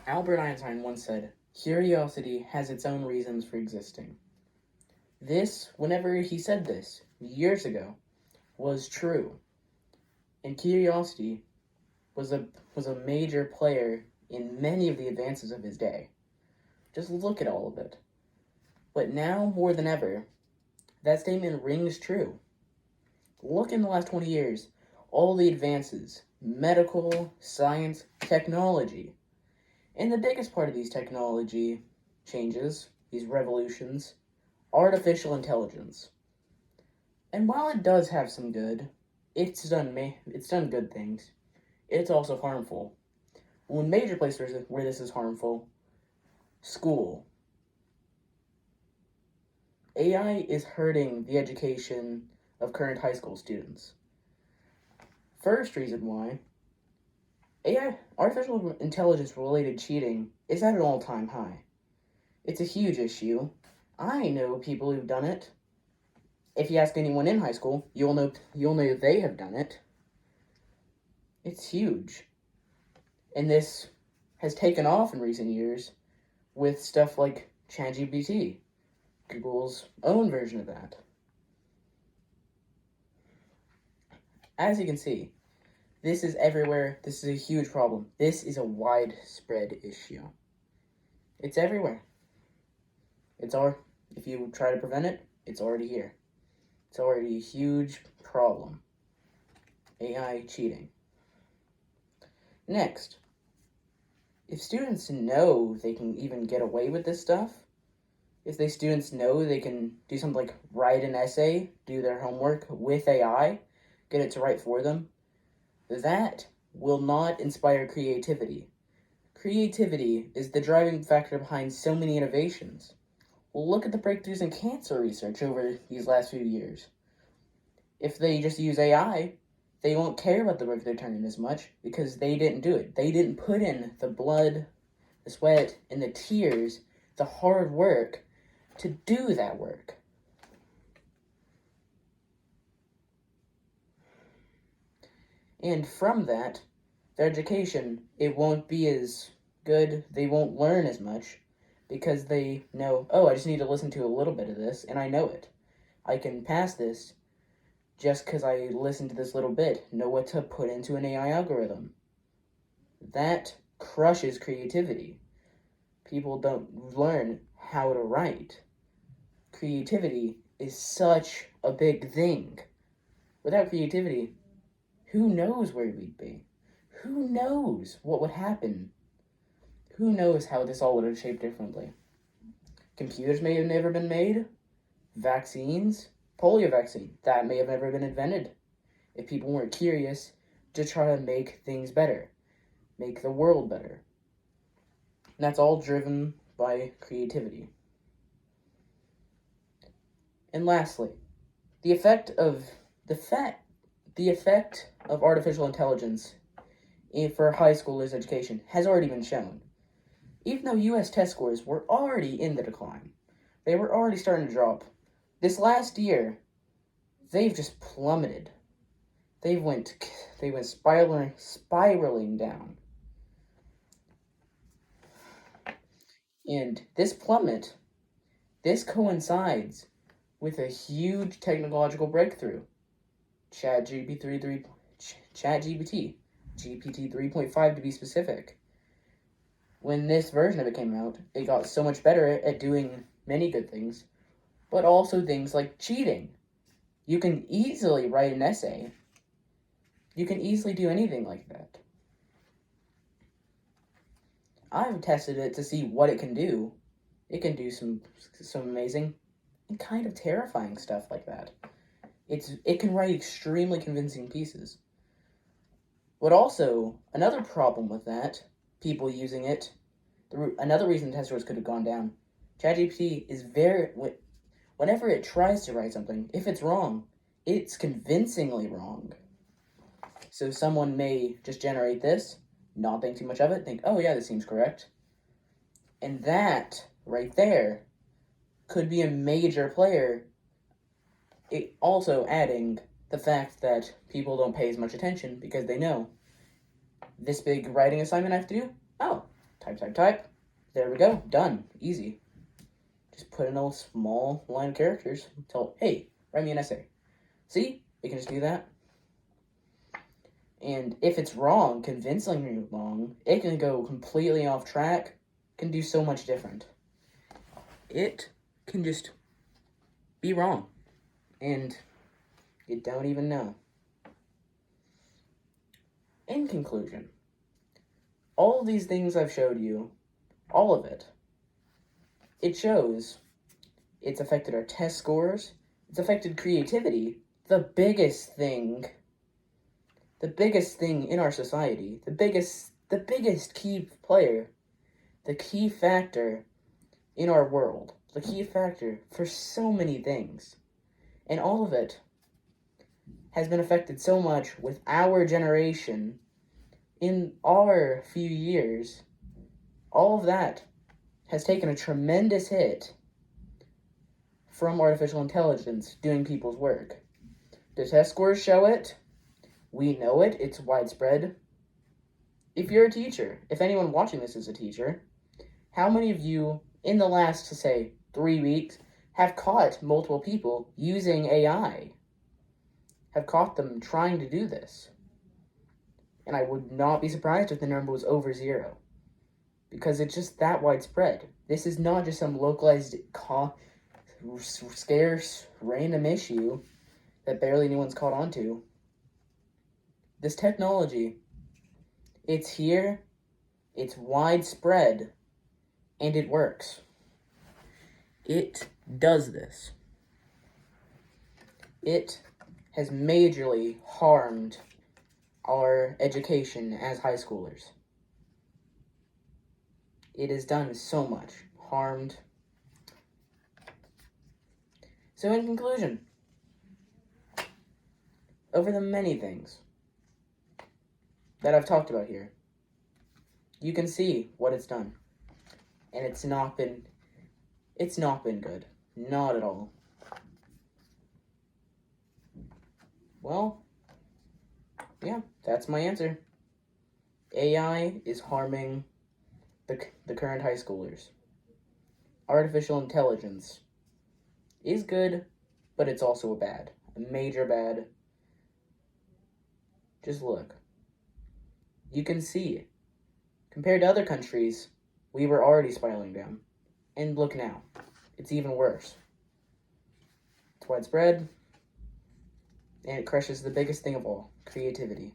Albert Einstein once said, "Curiosity has its own reasons for existing." Whenever he said this, years ago, was true. And curiosity was a major player in many of the advances of his day. Just look at all of it. But now, more than ever, that statement rings true. Look in the last 20 years, all the advances, medical, science, technology. And the biggest part of these technology changes, these revolutions, artificial intelligence. And while it does have some good, it's done good things. It's also harmful. One major place where this is harmful, school. AI is hurting the education of current high school students. First reason why, artificial intelligence related cheating is at an all-time high. It's a huge issue. I know people who've done it. If you ask anyone in high school, you'll know they have done it. It's huge. And this has taken off in recent years with stuff like ChatGPT, Google's own version of that. As you can see, this is everywhere. This is a huge problem. This is a widespread issue. It's everywhere. If you try to prevent it, it's already here. It's already a huge problem. AI cheating. Next, if students know they can even get away with this stuff, if the students know they can do something like write an essay, do their homework with AI, get it to write for them, that will not inspire creativity. Creativity is the driving factor behind so many innovations. Well, look at the breakthroughs in cancer research over these last few years. If they just use AI, they won't care about the work they're turning as much because they didn't do it. They didn't put in the blood, the sweat, and the tears, the hard work to do that work. And from that, their education, it won't be as good. They won't learn as much because they know, oh, I just need to listen to a little bit of this, and I know it. I can pass this just because I listened to this little bit, know what to put into an AI algorithm. That crushes creativity. People don't learn how to write. Creativity is such a big thing. Without creativity, who knows where we'd be? Who knows what would happen? Who knows how this all would have shaped differently? Computers may have never been made. Vaccines, polio vaccine, that may have never been invented if people weren't curious to try to make things better, make the world better. And that's all driven by creativity. And lastly, the effect of artificial intelligence for high schoolers' education has already been shown. Even though U.S. test scores were already in the decline, they were already starting to drop. This last year, they've just plummeted. They went spiraling down. And this plummet, this coincides with a huge technological breakthrough. GPT 3.5 to be specific. When this version of it came out, it got so much better at doing many good things, but also things like cheating. You can easily write an essay. You can easily do anything like that. I've tested it to see what it can do. It can do some amazing and kind of terrifying stuff like that. It can write extremely convincing pieces. But also, another problem with that, people using it, another reason test scores could have gone down. ChatGPT is whenever it tries to write something, if it's wrong, it's convincingly wrong. So someone may just generate this, not think too much of it, think, oh yeah, this seems correct. And that, right there, could be a major player. It also adding the fact that people don't pay as much attention because they know this big writing assignment I have to do, oh, Type. There we go. Done. Easy. Just put in a small line of characters. Tell, hey, write me an essay. See? We can just do that. And if it's wrong, convincingly wrong, it can go completely off track, can do so much different. It can just be wrong. And you don't even know. In conclusion, all of these things I've showed you, all of it, it shows it's affected our test scores, it's affected creativity, the biggest thing in our society, the biggest key player, the key factor in our world, the key factor for so many things. And all of it has been affected so much with our generation in our few years. All of that has taken a tremendous hit from artificial intelligence doing people's work. The test scores show it. We know it. It's widespread. If you're a teacher, if anyone watching this is a teacher, how many of you in the last, say, 3 weeks have caught multiple people using AI? Have caught them trying to do this? And I would not be surprised if the number was over 0. Because it's just that widespread. This is not just some localized, scarce, random issue that barely anyone's caught on to. This technology, it's here, it's widespread, and it works. It does this. It has majorly harmed our education as high schoolers. It has done so much, harmed. So in conclusion, over the many things that I've talked about here, you can see what it's done. And it's not been good. Not at all. Well, yeah, that's my answer. AI is harming the current high schoolers. Artificial intelligence is good, but it's also a major bad. Just look. You can see, compared to other countries, we were already spiraling down. And look now, it's even worse. It's widespread, and it crushes the biggest thing of all, creativity.